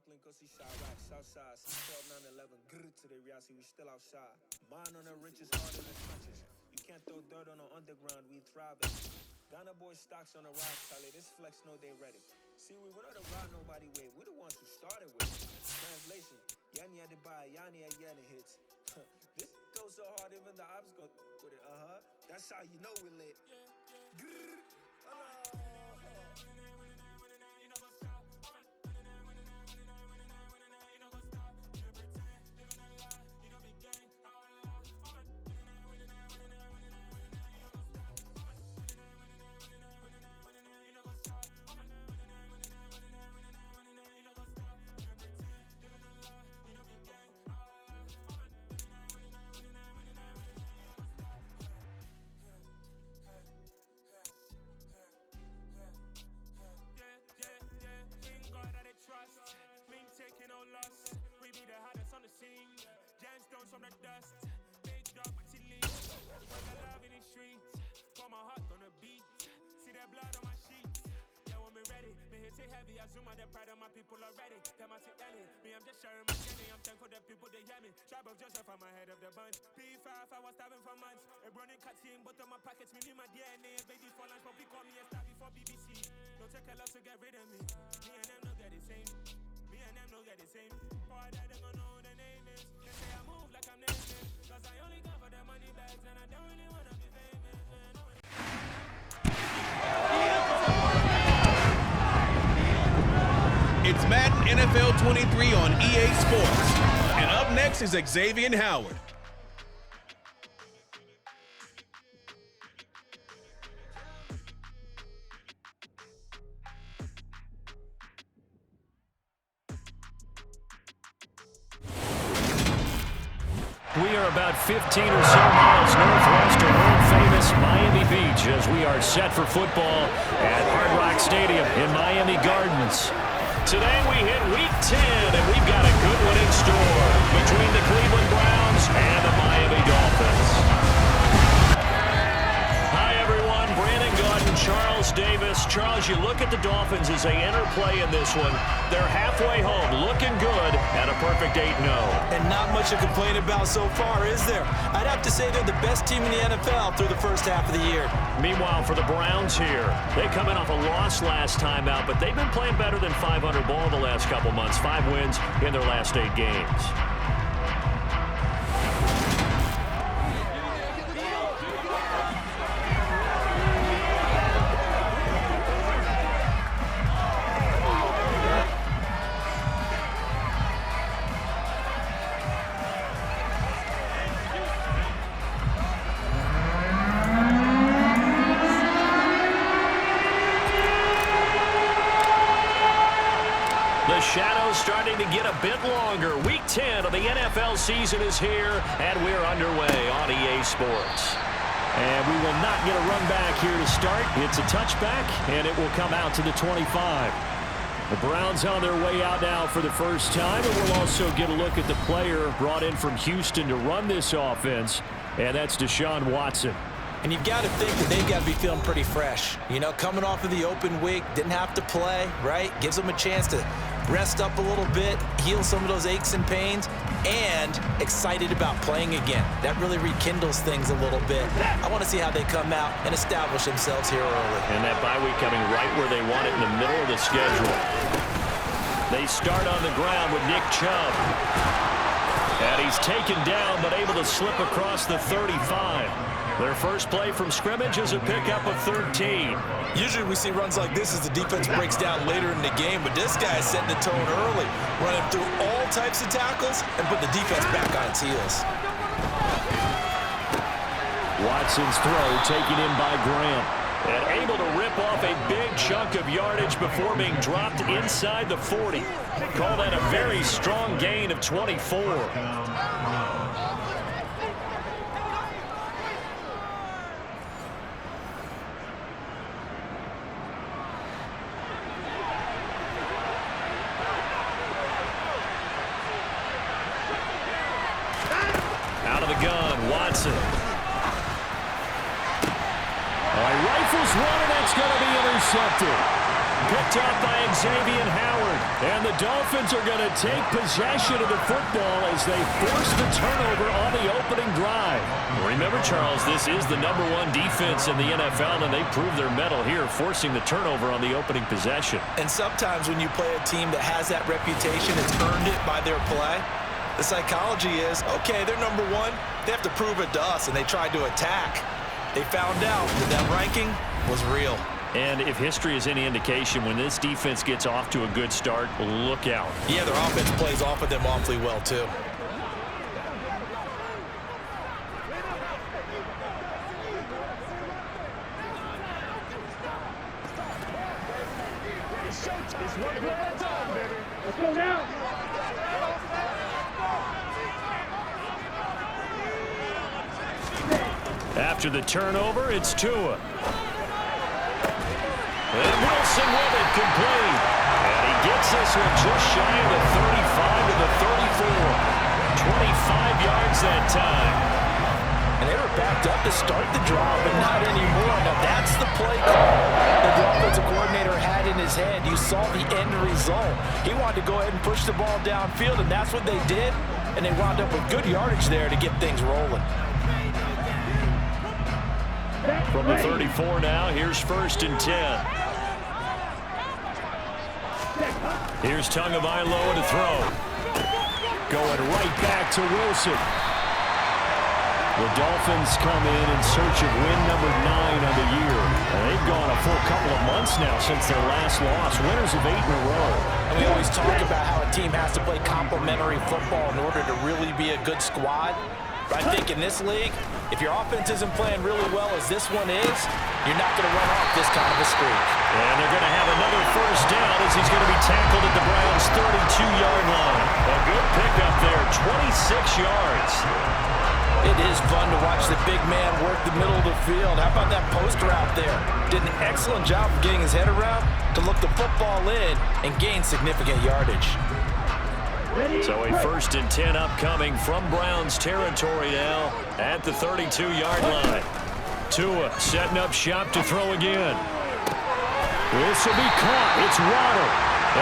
Brooklyn, go see Chirac, Southside, 612, 911, grrr to the Riasi, we still outside. Mine on the richest, heart in the trenches. You can't throw dirt on the underground, we thriving. Ghana boys stocks on the rise, Charlie, this flex know they ready. See, we went on the ride nobody wave, we the ones who started with it. Translation, Yanni had to buy, Yanni had Yanni hits. This goes so hard, even the ops go with it, That's how you know we lit. Grrr. We be the hottest on the scene. Gemstones from the dust. Big dog with leaves. What's the love in the streets? Pour my heart on the beat. See that blood on my sheets. Yeah, when we ready, me hit it heavy. I zoom out the pride of my people already. Them I see Ellie. Me, I'm just sharing my journey. I'm thankful the people they hear me. Tribe of Joseph, I'm ahead of the bunch. P5, I was starving for months. A running cut seeing both of my pockets. Me need my DNA. Baby for lunch, but we call me a star before BBC. Don't take a lot to get rid of me. Me and them don't get the same. Me and them don't get the same. Boy, that them gonna know who the name is. They say I move like I'm nameless. Cause I only come for the money bags and I don't really wanna be famous, man. It's Madden NFL 23 on EA Sports. And up next is Xavier Howard. We are about 15 or so miles northwest of world-famous Miami Beach as we are set for football at Hard Rock Stadium in Miami Gardens. Today we hit Week 10, and we've got a good one in store between the Cleveland Browns and the Miami Dolphins. Hi, everyone. Brandon Gaudin, Charles Davis. Charles, you look at the Dolphins as they enter play in this one. They're halfway home, looking good at a perfect 8-0. And not much to complain about so far, is there? I'd have to say they're the best team in the NFL through the first half of the year. Meanwhile, for the Browns here, they come in off a loss last time out, but they've been playing better than 500 ball the last couple months. 5 wins in their last 8 games. Shadows starting to get a bit longer. Week 10 of the NFL season is here, and we're underway on EA Sports. And we will not get a run back here to start. It's a touchback, and it will come out to the 25. The Browns on their way out now for the first time, and we'll also get a look at the player brought in from Houston to run this offense, and that's Deshaun Watson. And you've got to think that they've got to be feeling pretty fresh. You know, coming off of the open week, didn't have to play, right? Gives them a chance to rest up a little bit, heal some of those aches and pains, and excited about playing again. That really rekindles things a little bit. I want to see how they come out and establish themselves here early. And that bye week coming right where they want it, in the middle of the schedule. They start on the ground with Nick Chubb. And he's taken down, but able to slip across the 35. Their first play from scrimmage is a pickup of 13. Usually we see runs like this as the defense breaks down later in the game, but this guy is setting the tone early, running through all types of tackles and put the defense back on its heels. Watson's throw taken in by Grant. And able to rip off a big chunk of yardage before being dropped inside the 40. Call that a very strong gain of 24. Out of the gun, Watson. Rifles one, and that's going to be intercepted. Picked up by Xavier Howard. And the Dolphins are going to take possession of the football as they force the turnover on the opening drive. Remember, Charles, this is the #1 defense in the NFL, and they prove their mettle here, forcing the turnover on the opening possession. And sometimes when you play a team that has that reputation, it's earned it by their play. The psychology is, okay, they're #1. They have to prove it to us, and they tried to attack. They found out that ranking was real. And if history is any indication, when this defense gets off to a good start, look out. Yeah, their offense plays off of them awfully well, too. Let's go now. After the turnover, it's Tua. And Wilson with it, complete. And he gets this one just shy of the 35 to the 34. 25 yards that time. And they were backed up to start the drive, but not anymore. Now that's the play call that the offensive coordinator had in his head. You saw the end result. He wanted to go ahead and push the ball downfield, and that's what they did. And they wound up with good yardage there to get things rolling. From the 34 now, here's 1st and 10. Here's Tagovailoa to throw. Going right back to Wilson. The Dolphins come in search of win number 9 on the year. And they've gone a full couple of months now since their last loss. Winners of 8 in a row. And we always talk about how a team has to play complementary football in order to really be a good squad. But I think in this league, if your offense isn't playing really well as this one is, you're not going to run off this kind of a streak. And they're going to have another 1st down as he's going to be tackled at the Browns' 32-yard line. A good pickup there, 26 yards. It is fun to watch the big man work the middle of the field. How about that post route there? Did an excellent job of getting his head around to look the football in and gain significant yardage. So a 1st and 10 upcoming from Browns territory now at the 32-yard line. Tua setting up shop to throw again. This will be caught. It's Waddle.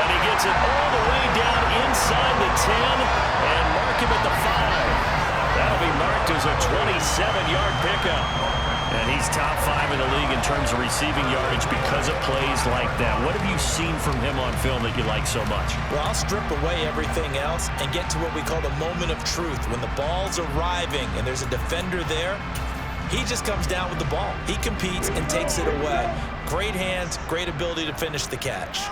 And he gets it all the way down inside the 10 and mark him at the 5. That'll be marked as a 27-yard pickup. And he's top 5 in the league in terms of receiving yardage because of plays like that. What have you seen from him on film that you like so much? Well, I'll strip away everything else and get to what we call the moment of truth. When the ball's arriving and there's a defender there, he just comes down with the ball. He competes and takes it away. Great hands, great ability to finish the catch.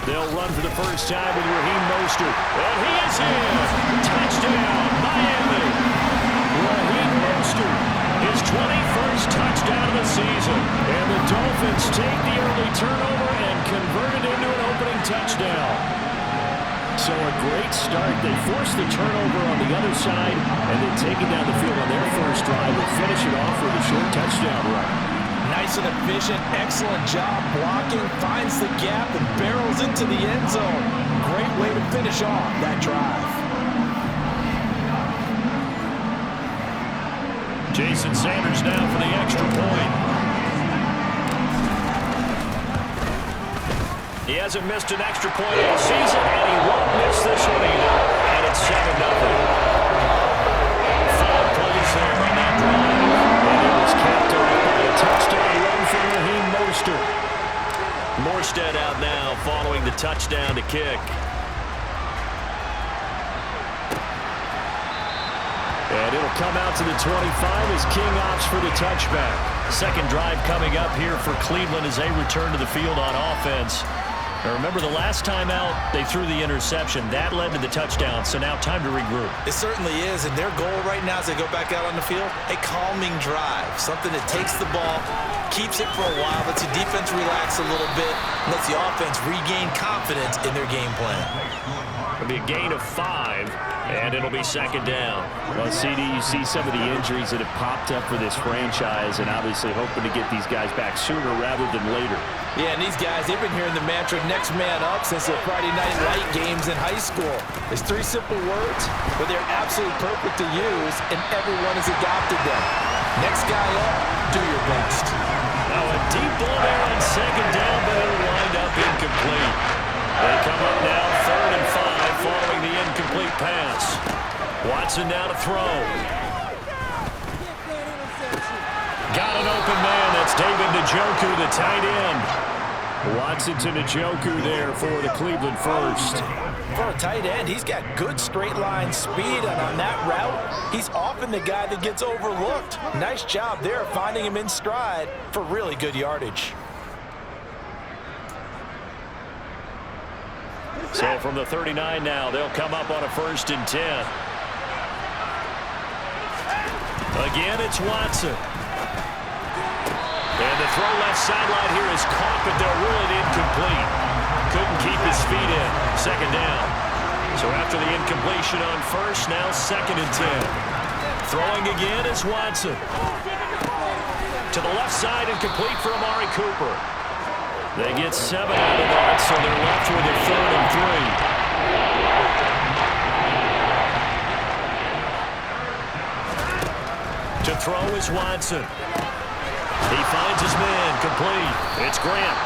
They'll run for the first time with Raheem Mostert. And he is in. Touchdown, Miami. Raheem Mostert, his 21st touchdown of the season. And the Dolphins take the early turnover and convert it into an opening touchdown. So a great start. They force the turnover on the other side, and then take it down the field on their first drive and finish it off with a short touchdown run. Nice and efficient, excellent job blocking, finds the gap and barrels into the end zone. Great way to finish off that drive. Jason Sanders now for the extra point. He hasn't missed an extra point all season, and he won't miss this one either. And it's 7-0. 5 plays there on that drive, and it was capped off by a touchdown run from Raheem Mostert. Morstead out now following the touchdown to kick. And it'll come out to the 25 as King opts for the touchback. Second drive coming up here for Cleveland as they return to the field on offense. Now remember, the last time out, they threw the interception. That led to the touchdown, so now time to regroup. It certainly is, and their goal right now as they go back out on the field, a calming drive. Something that takes the ball, keeps it for a while, lets the defense relax a little bit, and lets the offense regain confidence in their game plan. It'll be a gain of 5, and it'll be second down. Well, CD, you see some of the injuries that have popped up for this franchise, and obviously hoping to get these guys back sooner rather than later. Yeah, and these guys, they've been hearing the mantra next man up since their Friday night light games in high school. It's 3 simple words, but they're absolutely perfect to use, and everyone has adopted them. Next guy up, do your best. Now a deep ball there on second down, but it'll wind up incomplete. They come up now 3rd and 5 following the incomplete pass. Watson now to throw. Got an open man. That's David Njoku, the tight end. Watson to Njoku there for the Cleveland first. For a tight end, he's got good straight line speed, and on that route, he's often the guy that gets overlooked. Nice job there finding him in stride for really good yardage. So from the 39 now, they'll come up on a 1st and 10. Again, it's Watson. And the throw left sideline here is caught, but they'll rule it incomplete. Couldn't keep his feet in. 2nd down. So after the incompletion on 1st, now 2nd and 10. Throwing again is Watson. To the left side, incomplete for Amari Cooper. They get 7 out of that, so they're left with a 3rd and 3. To throw is Watson. He finds his man, complete. It's Grant.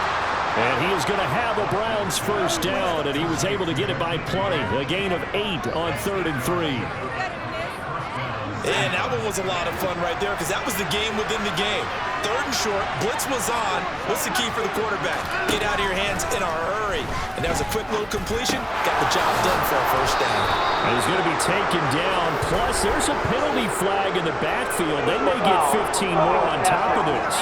And he is going to have a Browns 1st down, and he was able to get it by plenty. A gain of 8 on 3rd and 3. And that one was a lot of fun right there because that was the game within the game. 3rd and short, blitz was on. What's the key for the quarterback? Get out of your hands in a hurry. And that was a quick little completion. Got the job done for a 1st down. And he's going to be taken down. Plus, there's a penalty flag in the backfield. They may get 15 more on top of this.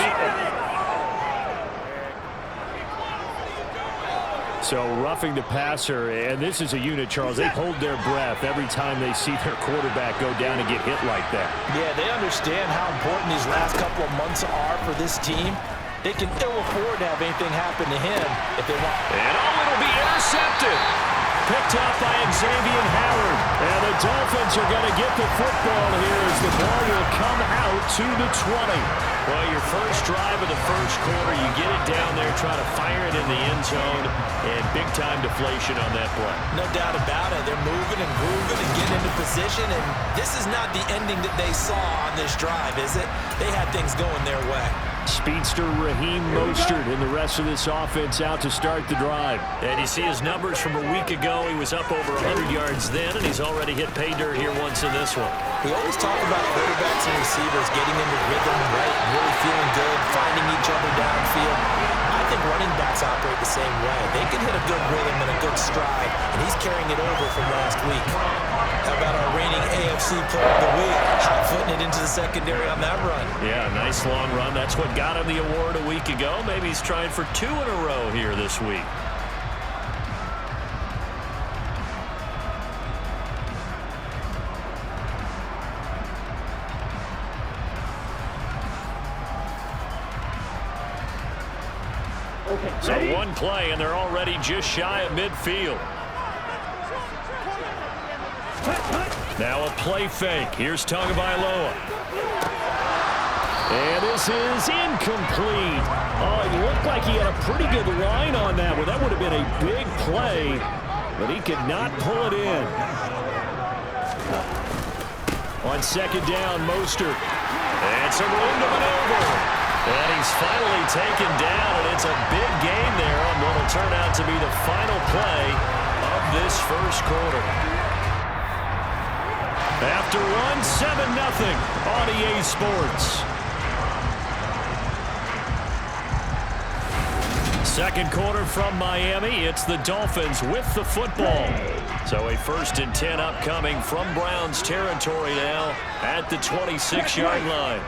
So roughing the passer, and this is a unit, Charles. They hold their breath every time they see their quarterback go down and get hit like that. Yeah, they understand how important these last couple of months are for this team. They can ill afford to have anything happen to him if they want. And it'll be intercepted. Picked up by Xavier Howard. And the Dolphins are going to get the football here as the ball will come out to the 20. Well, your first drive of the first quarter, you get it down there, try to fire it in the end zone, and big-time deflation on that play. No doubt about it. They're moving and grooving and getting into position, and this is not the ending that they saw on this drive, is it? They had things going their way. Speedster Raheem Mostert and the rest of this offense out to start the drive. And you see his numbers from a week ago. He was up over 100 yards then, and he's already hit pay dirt here once in this one. We always talk about quarterbacks and receivers getting into rhythm, right, really feeling good, finding each other downfield. I think running backs operate the same way. They can hit a good rhythm and a good stride, and he's carrying it over from last week. How about our reigning AFC Player of the Week, hot-footing it into the secondary on that run? Yeah, nice long run. That's what got him the award a week ago. Maybe he's trying for 2 in a row here this week. So one play, and they're already just shy of midfield. Now a play fake. Here's Tagovailoa. And this is incomplete. Oh, it looked like he had a pretty good line on that one. That would have been a big play, but he could not pull it in. On 2nd down, Mostert. And some room to maneuver. And he's finally taken down, and it's a big gain there on what will turn out to be the final play of this first quarter. After one, 7-0 on EA Sports. Second quarter from Miami. It's the Dolphins with the football. So a 1st and 10 upcoming from Browns territory now at the 26-yard line.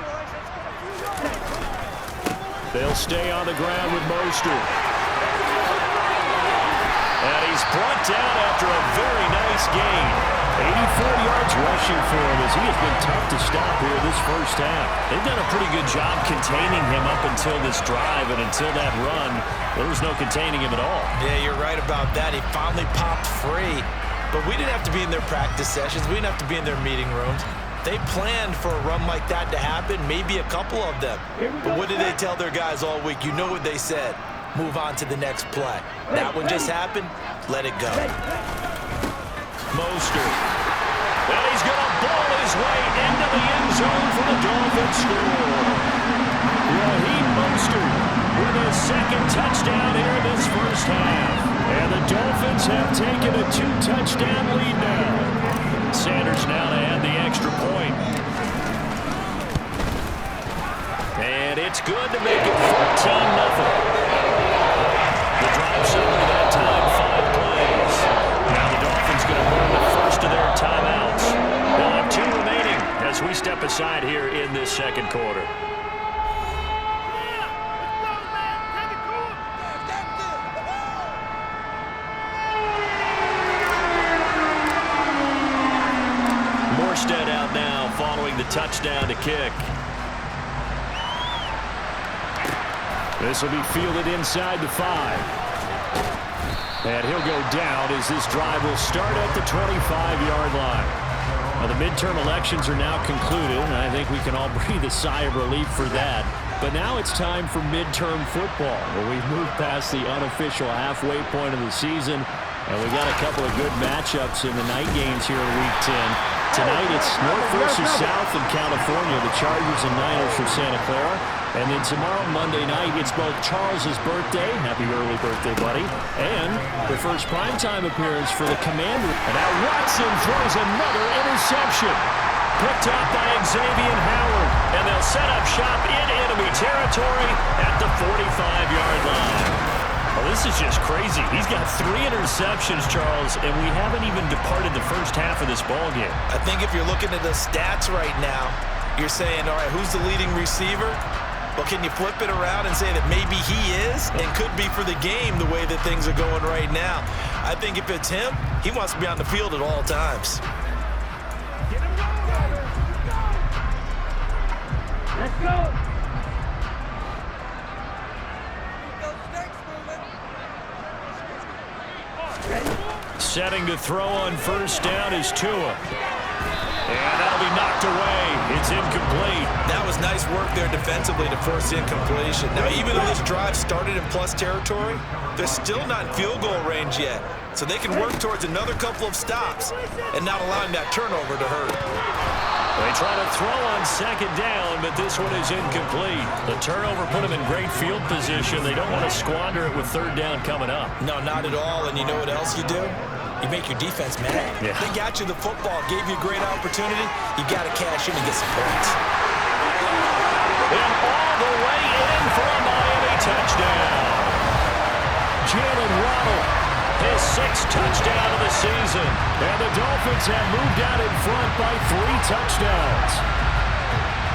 They'll stay on the ground with Mostert. And he's brought down after a very nice gain. 84 yards rushing for him as he has been tough to stop here this first half. They've done a pretty good job containing him up until this drive, and until that run, there was no containing him at all. Yeah, you're right about that. He finally popped free. But we didn't have to be in their practice sessions. We didn't have to be in their meeting rooms. They planned for a run like that to happen, maybe a couple of them. But what did they tell their guys all week? You know what they said. Move on to the next play. That one just happened. Let it go. Mostert. And he's going to ball his way into the end zone for the Dolphins score. And it's good to make it 14-0. The drive summary that time, 5 plays. Now the Dolphins going to burn the first of their timeouts. They'll have 2 remaining as we step aside here in this second quarter. Morstead out now following the touchdown to kick. This will be fielded inside the 5. And he'll go down as this drive will start at the 25-yard line. Now, the midterm elections are now concluded, and I think we can all breathe a sigh of relief for that. But now it's time for midterm football, where we've moved past the unofficial halfway point of the season, and we got a couple of good matchups in the night games here in Week 10. Tonight it's North versus South in California, the Chargers and Niners from Santa Clara. And then tomorrow, Monday night, it's both Charles's birthday, happy early birthday, buddy, and the first primetime appearance for the Commander. And now Watson throws another interception. Picked up by Xavier Howard, and they'll set up shop in enemy territory at the 45-yard line. Well, this is just crazy. He's got 3 interceptions, Charles, and we haven't even departed the first half of this ballgame. I think if you're looking at the stats right now, you're saying, all right, who's the leading receiver? Well, can you flip it around and say that maybe he is and could be for the game the way that things are going right now? I think if it's him, he wants to be on the field at all times. Let's go. Setting to throw on first down is Tua. And that'll be knocked away. It's incomplete. That was nice work there defensively to force the incompletion. Now, even though this drive started in plus territory, they're still not in field goal range yet. So they can work towards another couple of stops and not allowing that turnover to hurt. They try to throw on second down, but this one is incomplete. The turnover put them in great field position. They don't want to squander it with third down coming up. No, not at all. And you know what else you do? You make your defense mad. Yeah. They got you the football, gave you a great opportunity. You got to cash in and get some points. And all the way in for a Miami touchdown. Jalen Waddle, his 6th touchdown of the season. And the Dolphins have moved out in front by 3 touchdowns.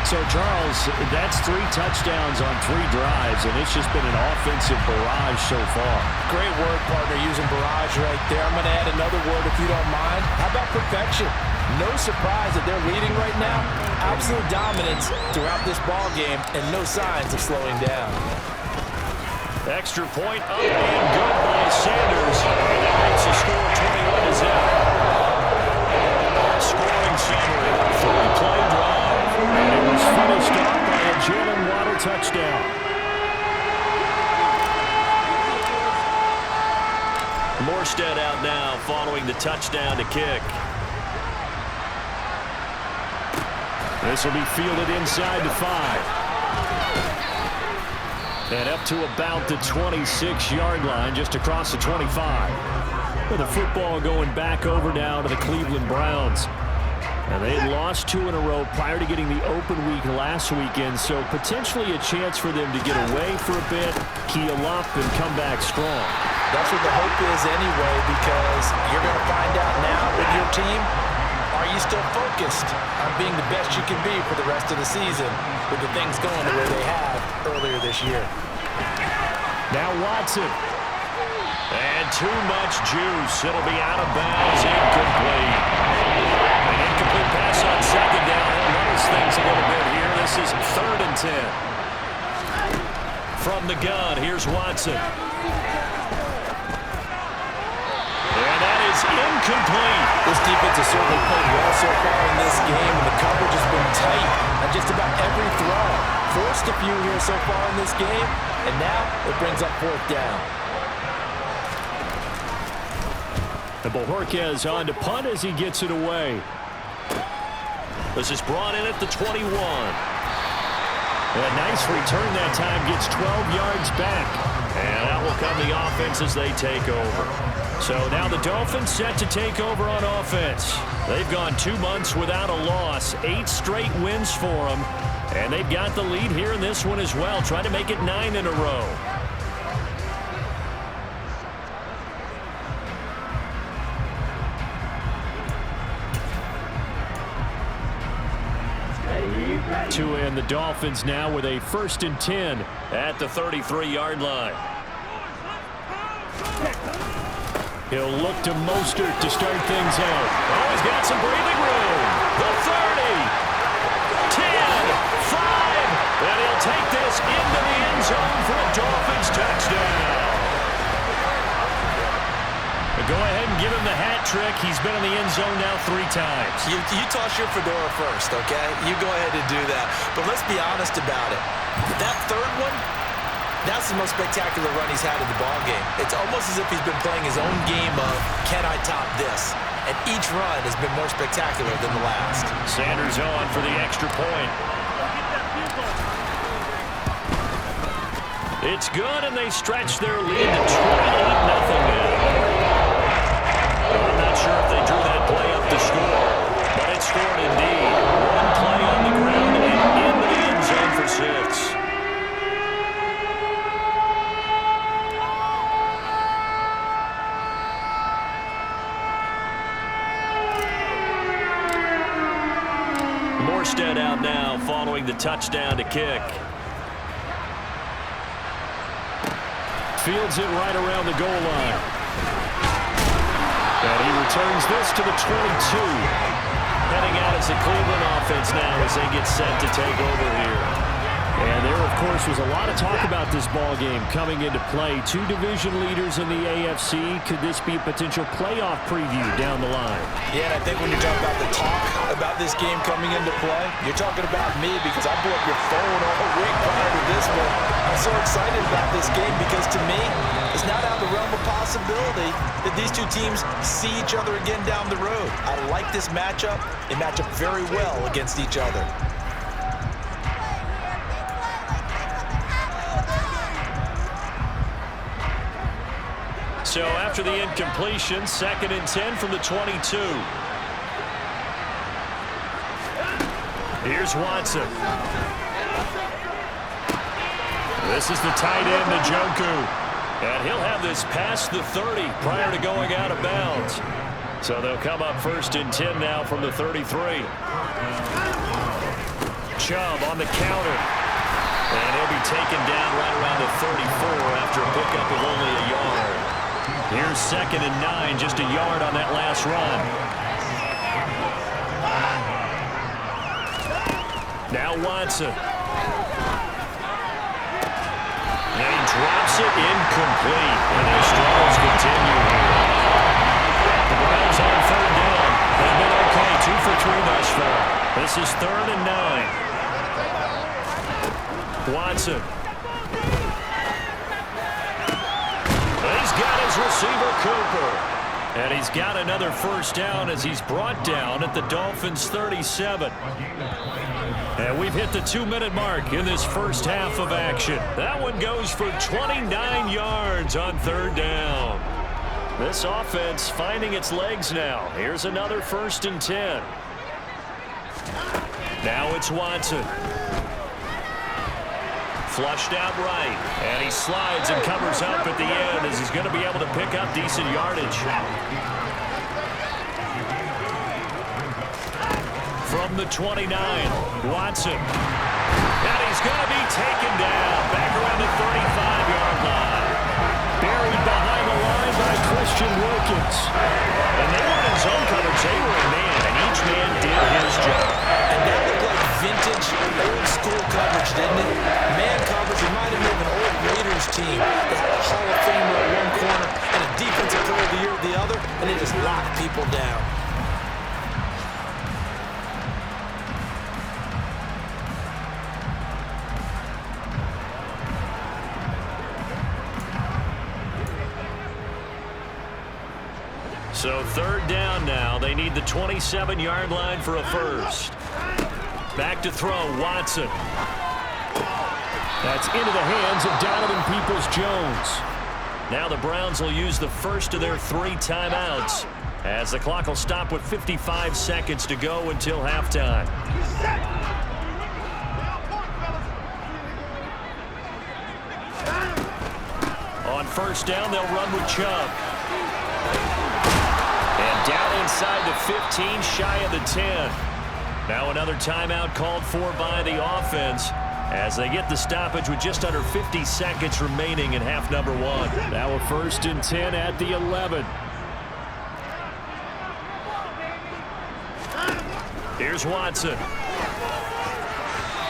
So, Charles, that's 3 touchdowns on 3 drives, and it's just been an offensive barrage so far. Great word, partner, using barrage right there. I'm going to add another word if you don't mind. How about perfection? No surprise that they're leading right now. Absolute dominance throughout this ball game and no signs of slowing down. Extra point up and good by Sanders. And that makes the score 21-0. Scoring summary, 3-play drive. And it was finished off by a Jalen Waddle touchdown. Morstead out now following the touchdown to kick. This will be fielded inside the 5. And up to about the 26-yard line, just across the 25. With the football going back over now to the Cleveland Browns. And they had lost 2 in a row prior to getting the open week last weekend, so potentially a chance for them to get away for a bit, heal up, and come back strong. That's what the hope is anyway, because you're going to find out now with your team, are you still focused on being the best you can be for the rest of the season with the things going the way they have earlier this year? Now Watson. And too much juice. It'll be out of bounds, incomplete. An incomplete pass on second down. He'll notice things a little bit here. This is 3rd and 10. From the gun, here's Watson. And that is incomplete. This defense has certainly played well so far in this game, and the coverage has been tight on just about every throw. Forced a few here so far in this game, and now it brings up 4th down. And Bojorquez on to punt as he gets it away. This is brought in at the 21. A nice return that time, gets 12 yards back. And out will come the offense as they take over. So now the Dolphins set to take over on offense. They've gone 2 months without a loss, 8 straight wins for them. And they've got the lead here in this one as well, trying to make it 9 in a row. To end the Dolphins now with a 1st and 10 at the 33-yard line. He'll look to Mostert to start things out. Oh, he's got some breathing room. The 30, 10, 5, and he'll take this into the end zone for a Dolphins touchdown. Go ahead and give him the hat trick. He's been in the end zone now 3 times. You toss your fedora first, okay? You go ahead and do that. But let's be honest about it. That third one, that's the most spectacular run he's had in the ballgame. It's almost as if he's been playing his own game of, can I top this? And each run has been more spectacular than the last. Sanders on for the extra point. It's good, and they stretch their lead to 28-0 now. I'm not sure if they drew that play up to score, but it scored indeed. One play on the ground and into the end zone for 6. Morstead out now following the touchdown to kick. Fields it right around the goal line. And he returns this to the 22. Heading out as the Cleveland offense now as they get set to take over here. And there, of course, was a lot of talk about this ball game coming into play. 2 division leaders in the AFC. Could this be a potential playoff preview down the line? Yeah, and I think when you're talking about the talk about this game coming into play, you're talking about me because I blew up your phone all week prior to this one. I'm so excited about this game because to me, it's not out of the realm of possibility that these 2 teams see each other again down the road. I like this matchup. They match up very well against each other. So after the incompletion, 2nd and 10 from the 22. Here's Watson. This is the tight end, Njoku. And he'll have this past the 30 prior to going out of bounds. So they'll come up 1st and 10 now from the 33. Chubb on the counter. And he'll be taken down right around the 34 after a pickup of only a yard. Here's 2nd and 9, just a yard on that last run. Now Watson. And he drops it incomplete. And their struggles continue here. The Browns on 3rd down. They've been okay, 2 for 3 thus far. This is 3rd and 9. Watson. He's got his receiver, Cooper. And he's got another 1st down as he's brought down at the Dolphins' 37. And we've hit the 2-minute mark in this first half of action. That one goes for 29 yards on 3rd down. This offense finding its legs now. Here's another 1st and 10. Now it's Watson. Flushed out right, and he slides and covers up at the end as he's going to be able to pick up decent yardage. From the 29, Watson. And he's going to be taken down back around the 35-yard line. Buried behind the line by Christian Wilkins. And they weren't in zone coverage, they were in man, and each man did his job. And that looked like vintage, old-school coverage, didn't it? Man coverage reminded me of an old Raiders team that had a Hall of Famer at one corner and a defensive player of the year at the other, and they just locked people down. So 3rd down now. They need the 27-yard line for a 1st. Back to throw, Watson. That's into the hands of Donovan Peoples-Jones. Now the Browns will use the first of their 3 timeouts, as the clock will stop with 55 seconds to go until halftime. On first down, they'll run with Chubb. And down inside the 15, shy of the 10. Now another timeout called for by the offense as they get the stoppage with just under 50 seconds remaining in half number 1. Now a 1st and 10 at the 11. Here's Watson.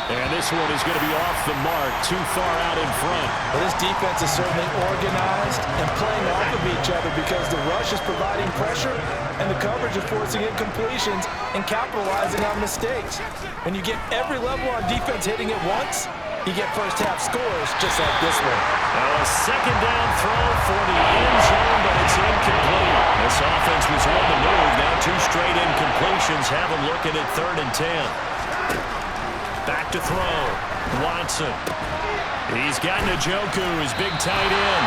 And this one is going to be off the mark, too far out in front. Well, this defense is certainly organized and playing off of each other because the rush is providing pressure and the coverage is forcing incompletions and capitalizing on mistakes. When you get every level on defense hitting it once, you get first half scores just like this one. Now a second down throw for the end zone, but it's incomplete. This offense was on the move. Now 2 straight incompletions have them looking at 3rd and 10. Back to throw. Watson. He's got Njoku, his big tight end.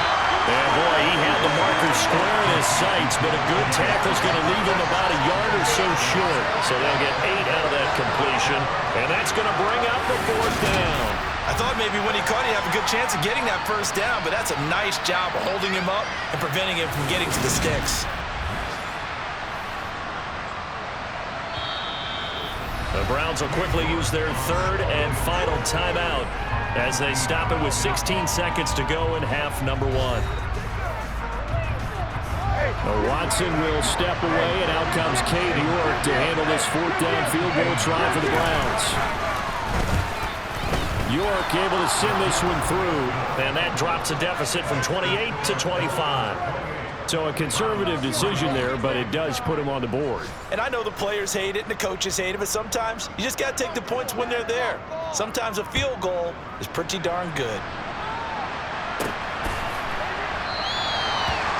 And boy, he had the marker square in his sights, but a good tackle's going to leave him about a yard or so short. So they'll get 8 out of that completion, and that's going to bring up the 4th down. I thought maybe when he caught it, he'd have a good chance of getting that first down, but that's a nice job of holding him up and preventing him from getting to the sticks. The Browns will quickly use their 3rd and final timeout as they stop it with 16 seconds to go in half number 1. Watson will step away, and out comes Cade York to handle this 4th down field goal try for the Browns. York able to send this one through, and that drops a deficit from 28 to 25. So a conservative decision there, but it does put him on the board. And I know the players hate it and the coaches hate it, but sometimes you just got to take the points when they're there. Sometimes a field goal is pretty darn good.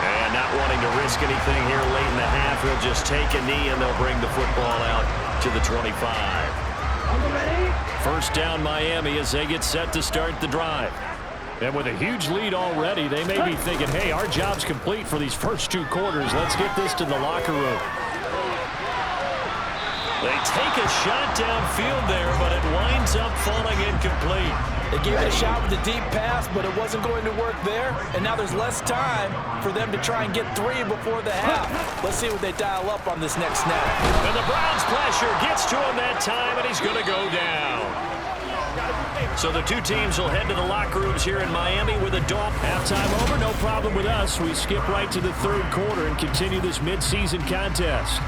And not wanting to risk anything here late in the half, he'll just take a knee and they'll bring the football out to the 25. First down Miami as they get set to start the drive. And with a huge lead already, they may be thinking, hey, our job's complete for these first 2 quarters. Let's get this to the locker room. They take a shot downfield there, but it winds up falling incomplete. They gave it a shot with a deep pass, but it wasn't going to work there. And now there's less time for them to try and get 3 before the half. Let's see what they dial up on this next snap. And the Browns pressure gets to him that time, and he's going to go down. So the 2 teams will head to the locker rooms here in Miami with a dog. Halftime over, no problem with us. We skip right to the 3rd quarter and continue this midseason contest.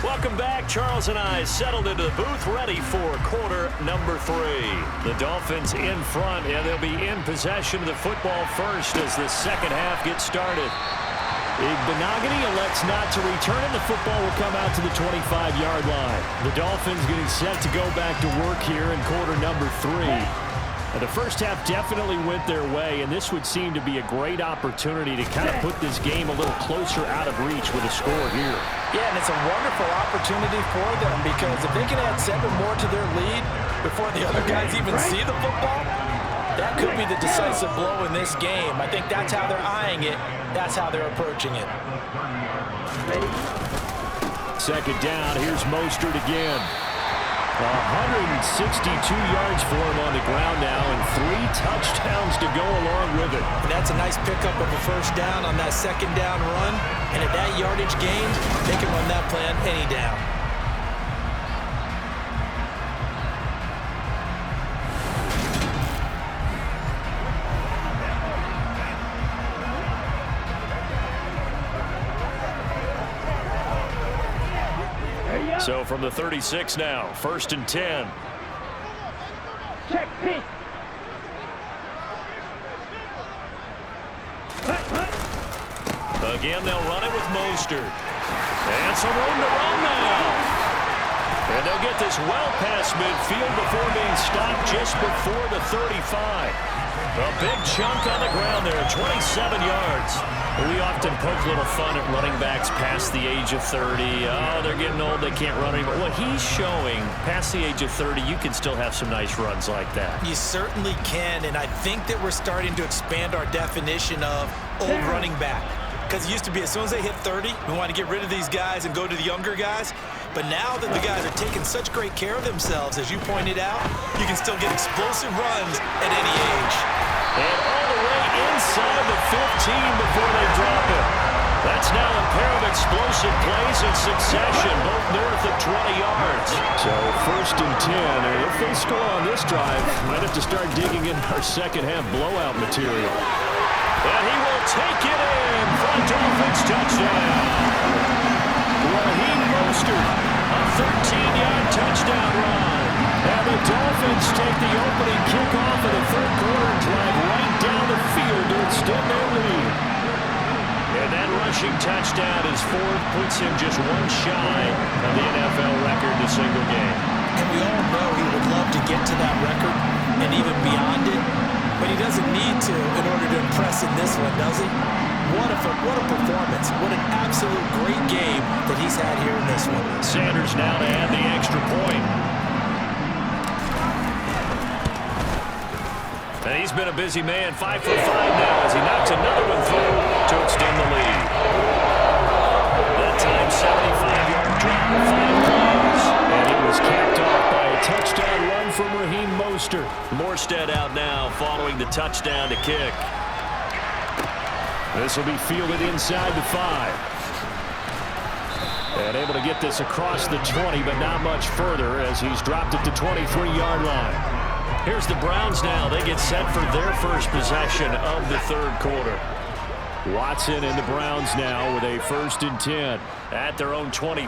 Welcome back. Charles and I settled into the booth ready for quarter number 3. The Dolphins in front, and they'll be in possession of the football first as the second half gets started. Benogany elects not to return, and the football will come out to the 25-yard line. The Dolphins getting set to go back to work here in quarter number 3. And the first half definitely went their way, and this would seem to be a great opportunity to kind of put this game a little closer out of reach with a score here. Yeah, and it's a wonderful opportunity for them because if they can add 7 more to their lead before the other guys even see the football, that could be the decisive blow in this game. I think that's how they're eyeing it. That's how they're approaching it. Second down, here's Mostert again. 162 yards for him on the ground now and 3 touchdowns to go along with it. And that's a nice pickup of a first down on that second down run. And at that yardage gain, they can run that plan any down. So from the 36 now, 1st and 10. Check pitch. Again, they'll run it with Mostert. And some room to run now. And they'll get this well past midfield before being stopped just before the 35. A big chunk on the ground there, 27 yards. We often poke a little fun at running backs past the age of 30. Oh, they're getting old, they can't run anymore. What he's showing, past the age of 30, you can still have some nice runs like that. You certainly can, and I think that we're starting to expand our definition of old running back. Because it used to be as soon as they hit 30, we want to get rid of these guys and go to the younger guys. But now that the guys are taking such great care of themselves, as you pointed out, you can still get explosive runs at any age. And all the way inside the 15 before they drop it. That's now a pair of explosive plays in succession, both north of 20 yards. So 1st and 10, and if they score on this drive, might have to start digging in our second half blowout material. And he will take it in for a Dolphins touchdown. Raheem Mostert, a 13-yard touchdown run. And the Dolphins take the opening kickoff of the third quarter and drive right down the field to extend their lead. And that rushing touchdown is fourth, puts him just one shy of the NFL record in a single game. And we all know he would love to get to that record and even beyond it, but he doesn't need to in order to impress in this one, does he? What a performance. What an absolute great game that he's had here in this one. Sanders now to add the extra point. And he's been a busy man, 5 for 5 now as he knocks another one through to extend the lead. That time, 75-yard drop, 5 plays. And it was capped off by a touchdown run from Raheem Mostert. Morstead out now following the touchdown to kick. This will be fielded inside the 5. And able to get this across the 20, but not much further as he's dropped it to 23-yard line. Here's the Browns now. They get set for their first possession of the third quarter. Watson and the Browns now with a 1st and 10. At their own 23.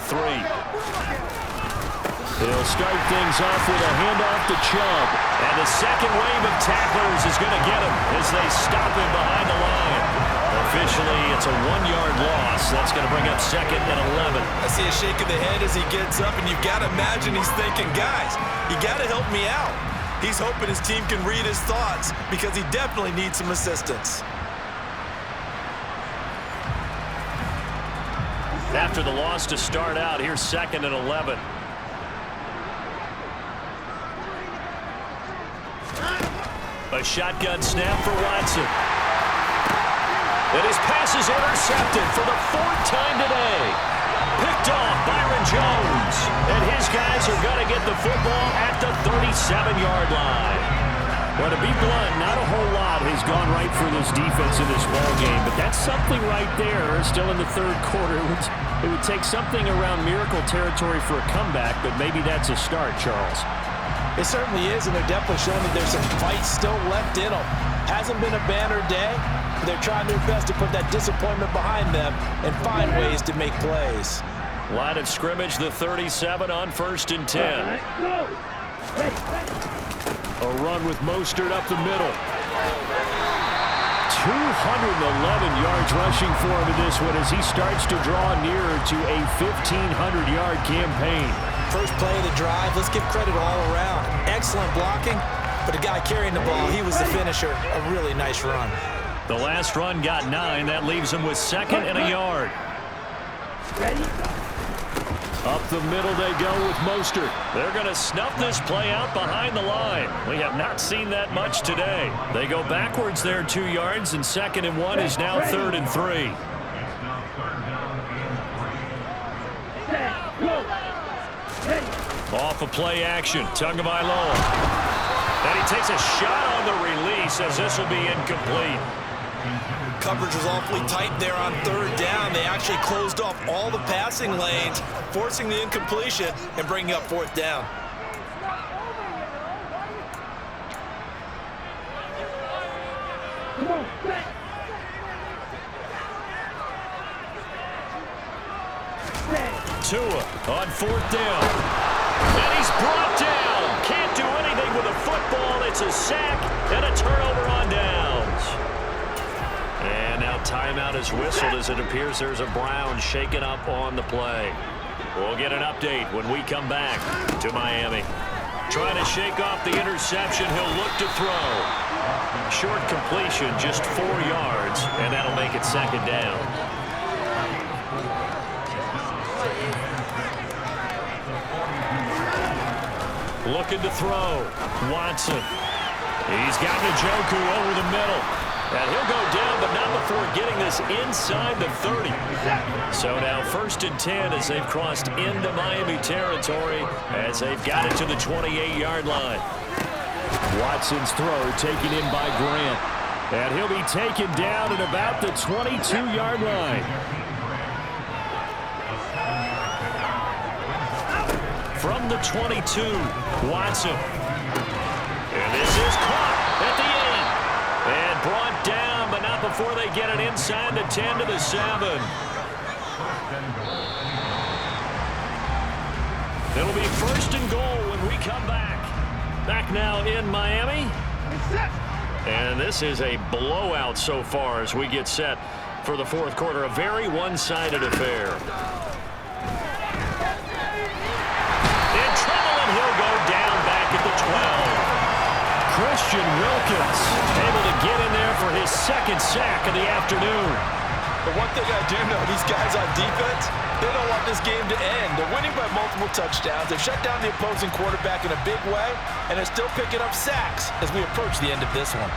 They'll start things off with a handoff to Chubb. And the second wave of tacklers is going to get him as they stop him behind the line. Officially, it's a 1-yard loss. That's going to bring up 2nd and 11. I see a shake of the head as he gets up, and you've got to imagine he's thinking, guys, you got to help me out. He's hoping his team can read his thoughts because he definitely needs some assistance. After the loss to start out, here's 2nd and 11. A shotgun snap for Watson. And his pass is intercepted for the 4th time today. Picked off Byron Jones. And his guys are going to get the football at the 37-yard line. Well, to be blunt, not a whole lot has gone right for this defense in this ball game, but that's something right there. Still in the third quarter. It would take something around miracle territory for a comeback, but maybe that's a start, Charles. It certainly is, and they're definitely showing that there's some fight still left in them. Hasn't been a banner day, but they're trying their best to put that disappointment behind them and find ways to make plays. Line of scrimmage, the 37 on 1st and 10. A run with Mostert up the middle. 211 yards rushing for him in this one as he starts to draw nearer to a 1,500-yard campaign. First play of the drive, let's give credit all around. Excellent blocking, but the guy carrying the ball, he was the finisher. A really nice run. The last run got 9. That leaves him with 2nd and a yard. Up the middle they go with Mostert. They're going to snuff this play out behind the line. We have not seen that much today. They go backwards there 2 yards, and 2nd and 1 is now 3rd and 3. Off of play action, Tagovailoa. And he takes a shot on the release as this will be incomplete. Coverage was awfully tight there on 3rd down. They actually closed off all the passing lanes, forcing the incompletion and bringing up 4th down. Tua on 4th down. And he's brought down. Can't do anything with a football. It's a sack and a turnover on downs. And now timeout is whistled as it appears there's a Brown shaken up on the play. We'll get an update when we come back to Miami. Trying to shake off the interception. He'll look to throw. Short completion, just 4 yards, and that'll make it second down. Looking to throw. Watson. He's got Njoku over the middle. And he'll go down, but not before getting this inside the 30. So now 1st and 10 as they've crossed into Miami territory as they've got it to the 28-yard line. Watson's throw taken in by Grant. And he'll be taken down at about the 22-yard line. From the 22, Watson. And this is caught at the 8. And brought down, but not before they get it inside the 10 to the 7. It'll be 1st and goal when we come back. Back now in Miami. And this is a blowout so far as we get set for the 4th quarter. A very one-sided affair. In trouble, and he'll go down back at the 12. Christian Wilkins able to get in there for his 2nd sack of the afternoon. The one thing I do know, these guys on defense, they don't want this game to end. They're winning by multiple touchdowns. They've shut down the opposing quarterback in a big way, and they're still picking up sacks as we approach the end of this one.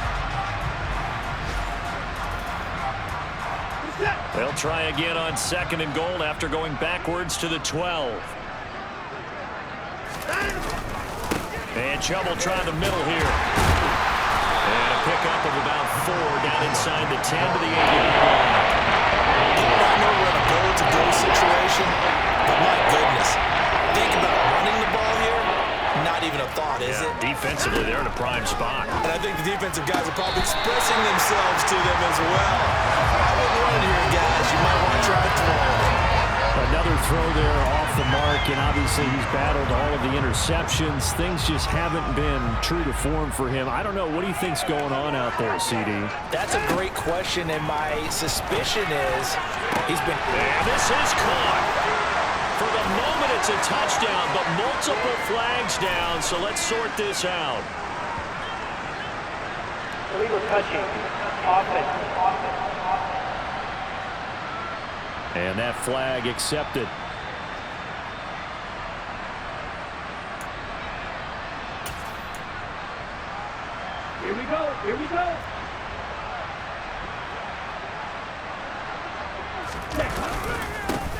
They'll try again on 2nd and goal after going backwards to the 12. And Chubb will try the middle here. And a pickup of about 4 down inside the 10 to the 8-yard line. I know we're in a goal-to-go situation, but my goodness, think about running the ball here. Not even a thought, is it? Defensively, they're in a prime spot. And I think the defensive guys are probably expressing themselves to them as well. I wouldn't run it here, guys. You might want to try throwing it. Another throw there off the mark, and obviously he's battled all of the interceptions. Things just haven't been true to form for him. I don't know. What do you think's going on out there, CD? That's a great question, and my suspicion is he's been... And this is caught. For the moment, it's a touchdown, but multiple flags down, so let's sort this out. Illegal touching. Offense. And that flag accepted. Here we go. Here we go.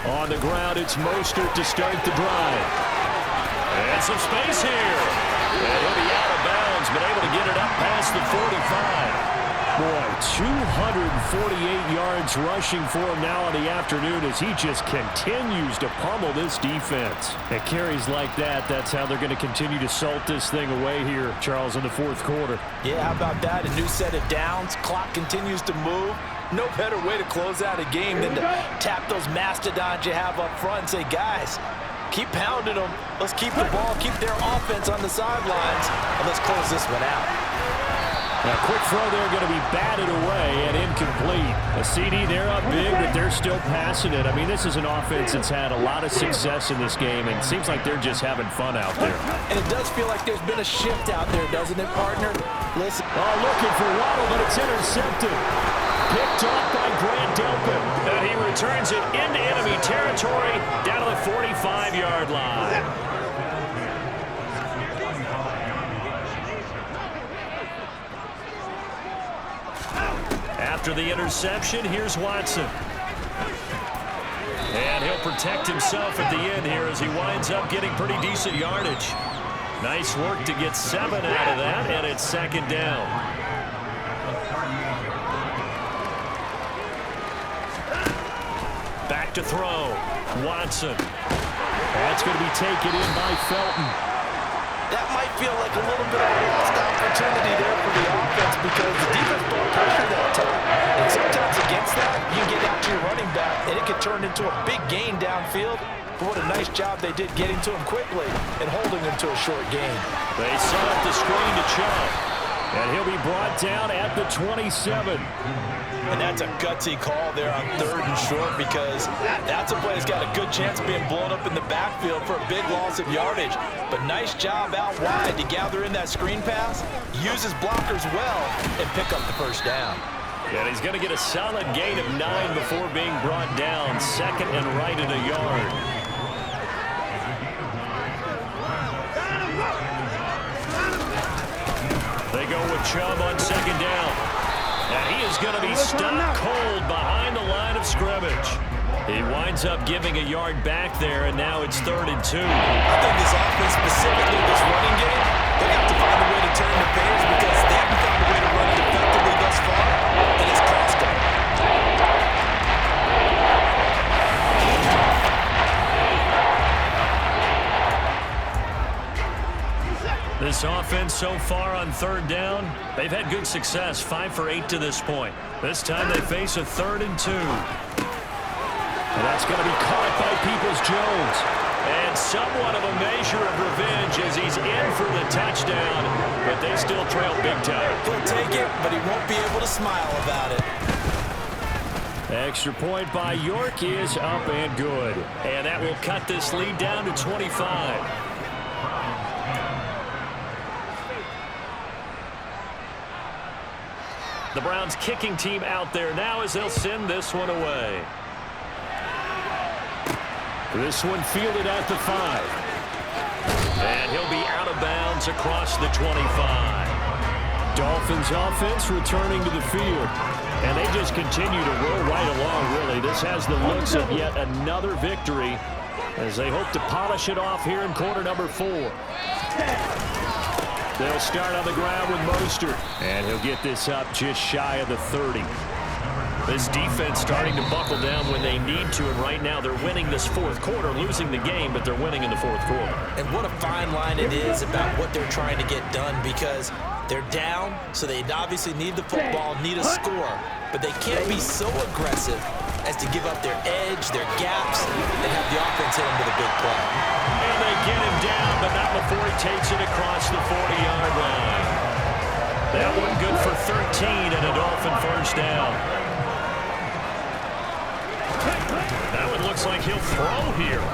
On the ground, it's Mostert to start the drive. And some space here. And he'll be out of bounds, but able to get it up past the 45. Boy, 248 yards rushing for him now in the afternoon as he just continues to pummel this defense. At carries like that, that's how they're going to continue to salt this thing away here, Charles, in the 4th quarter. Yeah, how about that? A new set of downs. Clock continues to move. No better way to close out a game than to tap those mastodons you have up front and say, guys, keep pounding them. Let's keep the ball, keep their offense on the sidelines, and let's close this one out. Now, quick throw there going to be batted away and incomplete. A CD, they're up big, but they're still passing it. I mean, this is an offense that's had a lot of success in this game, and it seems like they're just having fun out there. And it does feel like there's been a shift out there, doesn't it, partner? Listen. Oh, looking for Waddle, but it's intercepted. Picked off by Grant Delpit. And he returns it into enemy territory down to the 45-yard line. After the interception, here's Watson. And he'll protect himself at the end here as he winds up getting pretty decent yardage. Nice work to get 7 out of that, and it's 2nd down. Back to throw. Watson. That's going to be taken in by Felton. That might feel like a little bit of a lost opportunity there for the offense because the defense don't pressure that time. And sometimes against that, you get out to your running back, and it can turn into a big gain downfield. But what a nice job they did getting to him quickly and holding him to a short gain. They set up the screen to Chubb. And he'll be brought down at the 27. And that's a gutsy call there on 3rd and short, because that's a play that's got a good chance of being blown up in the backfield for a big loss of yardage. But nice job out wide to gather in that screen pass, use his blockers well, and pick up the first down. And he's going to get a solid gain of 9 before being brought down. 2nd and right at a yard. They go with Chubb on 2nd down. And he is going to be stopped cold behind the line of scrimmage. He winds up giving a yard back there, and now it's 3rd and 2. I think this offense, specifically this running game, they have to find a way to turn the page, because they haven't found a way to run it effectively thus far, and it's cost them. This offense so far on 3rd down, they've had good success, 5 for 8 to this point. This time they face a 3rd and 2. And that's going to be caught by Peoples-Jones. And somewhat of a measure of revenge as he's in for the touchdown, but they still trail big time. He'll take it, but he won't be able to smile about it. Extra point by York is up and good. And that will cut this lead down to 25. The Browns kicking team out there now as they'll send this one away. This one fielded at the 5. And he'll be out of bounds across the 25. Dolphins offense returning to the field. And they just continue to roll right along, really. This has the looks of yet another victory as they hope to polish it off here in quarter number 4. They'll start on the ground with Mostert. And he'll get this up just shy of the 30. This defense starting to buckle down when they need to, and right now they're winning this 4th quarter, losing the game, but they're winning in the 4th quarter. And what a fine line it is about what they're trying to get done, because they're down, so they obviously need the football, need a score, but they can't be so aggressive as to give up their edge, their gaps, and have the offense hit them with a big play. And they get him down, but not before he takes it across the 40-yard line. That one good for 13 and a Dolphin first down. That one looks like he'll throw here.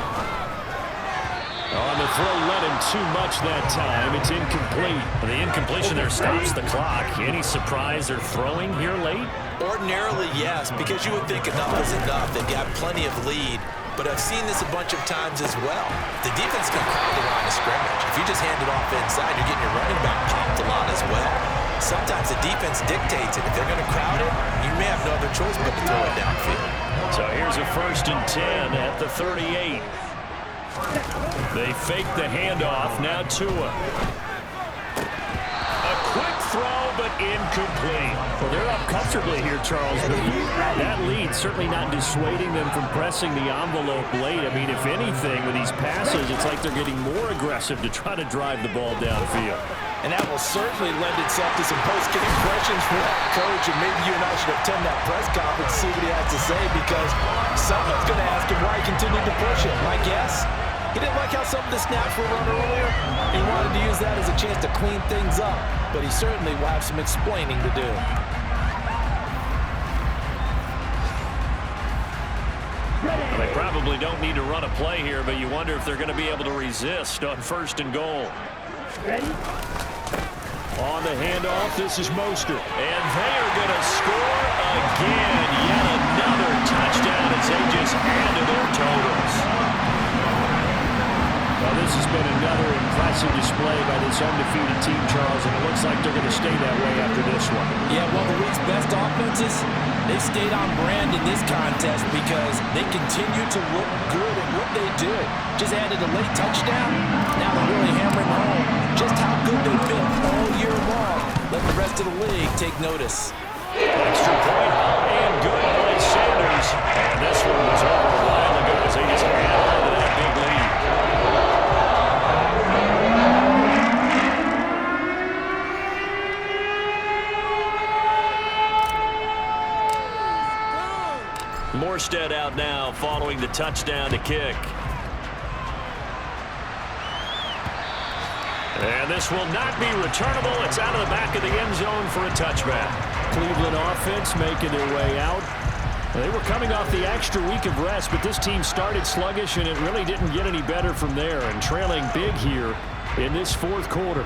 On the throw, led him too much that time. It's incomplete. The incompletion there stops the clock. Any surprise they're throwing here late? Ordinarily, yes, because you would think enough is enough. They've got plenty of lead, but I've seen this a bunch of times as well. The defense can crowd the line of scrimmage. If you just hand it off inside, you're getting your running back popped a lot as well. Sometimes the defense dictates it. If they're going to crowd it, you may have no other choice but to throw it downfield. So here's a 1st and 10 at the 38. They fake the handoff. Now Tua. A quick throw, but incomplete. Well, they're up comfortably here, Charles, but that lead certainly not dissuading them from pressing the envelope late. I mean, if anything, with these passes, it's like they're getting more aggressive to try to drive the ball downfield. And that will certainly lend itself to some post-game questions for that coach, and maybe you and I should attend that press conference to see what he has to say, because someone's going to ask him why he continued to push it. My guess, he didn't like how some of the snaps were run earlier. He wanted to use that as a chance to clean things up, but he certainly will have some explaining to do. Well, they probably don't need to run a play here, but you wonder if they're going to be able to resist on 1st and goal. Ready? On the handoff, this is Mostert. And they are going to score again. Yet another touchdown as they just add to their totals. Well, this has been another impressive display by this undefeated team, Charles, and it looks like they're going to stay that way after this one. Yeah, well, the league's best offenses, they stayed on brand in this contest because they continue to look good at what they do. Just added a late touchdown. Now they're really hammering home just how good they've been all year long. Let the rest of the league take notice. Extra point and good by Sanders. And this one was over a while ago as they just add on to that big lead. Morstead out now following the touchdown to kick. And this will not be returnable. It's out of the back of the end zone for a touchback. Cleveland offense making their way out. They were coming off the extra week of rest, but this team started sluggish, and it really didn't get any better from there, and trailing big here in this fourth quarter.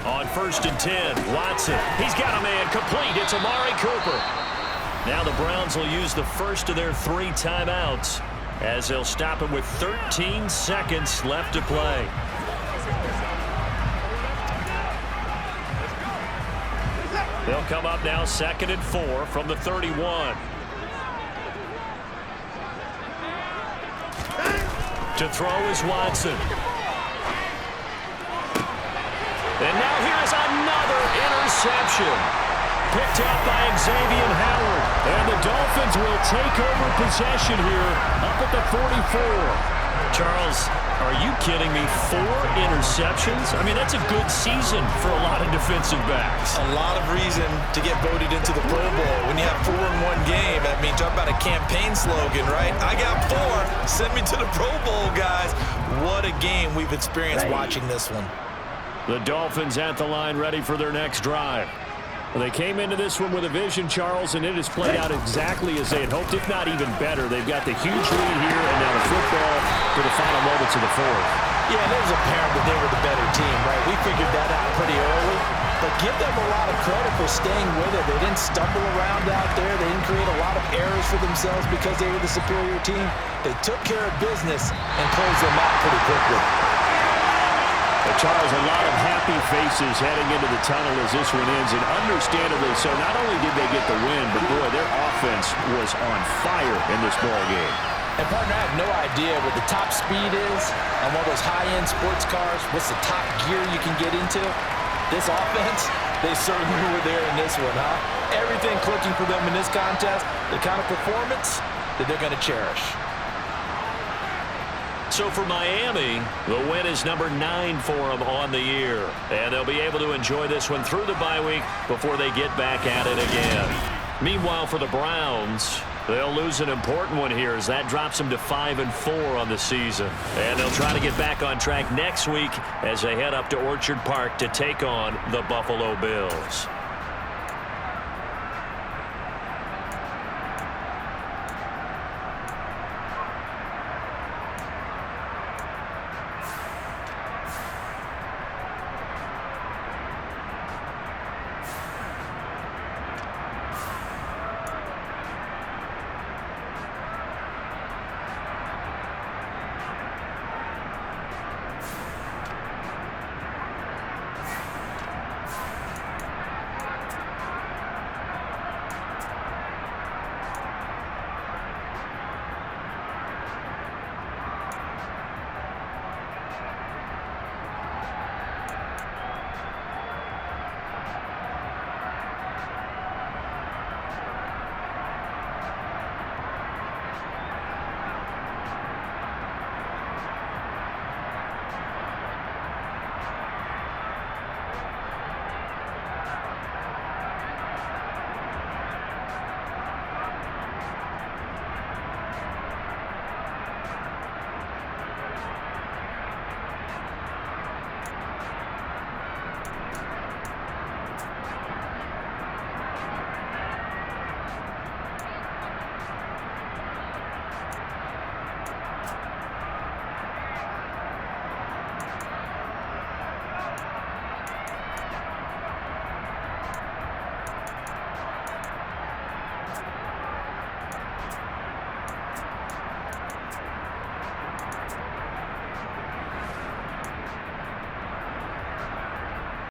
On 1st and 10, Watson. He's got a man complete. It's Amari Cooper. Now the Browns will use the first of their 3 timeouts as they'll stop him with 13 seconds left to play. They'll come up now 2nd and 4 from the 31. To throw is Watson. And now here's another interception. Picked up by Xavier Howard. And the Dolphins will take over possession here up at the 44. Charles, are you kidding me? 4 interceptions? I mean, that's a good season for a lot of defensive backs. A lot of reason to get voted into the Pro Bowl. When you have 4 in one game, I mean, talk about a campaign slogan, right? I got 4. Send me to the Pro Bowl, guys. What a game we've experienced watching this one. The Dolphins at the line ready for their next drive. Well, they came into this one with a vision, Charles, and it has played out exactly as they had hoped, if not even better. They've got the huge lead here, and now the football for the final moments of the fourth. Yeah, and it was apparent that they were the better team, right? We figured that out pretty early. But give them a lot of credit for staying with it. They didn't stumble around out there. They didn't create a lot of errors for themselves because they were the superior team. They took care of business and closed them out pretty quickly. Charles, a lot of happy faces heading into the tunnel as this one ends, and understandably so. Not only did they get the win, but boy, their offense was on fire in this ball game. And partner, I have no idea what the top speed is on one of those high-end sports cars. What's the top gear you can get into? This offense, they certainly were there in this one, huh? Everything clicking for them in this contest, the kind of performance that they're going to cherish. So for Miami, the win is number 9 for them on the year. And they'll be able to enjoy this one through the bye week before they get back at it again. Meanwhile, for the Browns, they'll lose an important one here as that drops them to 5-4 on the season. And they'll try to get back on track next week as they head up to Orchard Park to take on the Buffalo Bills.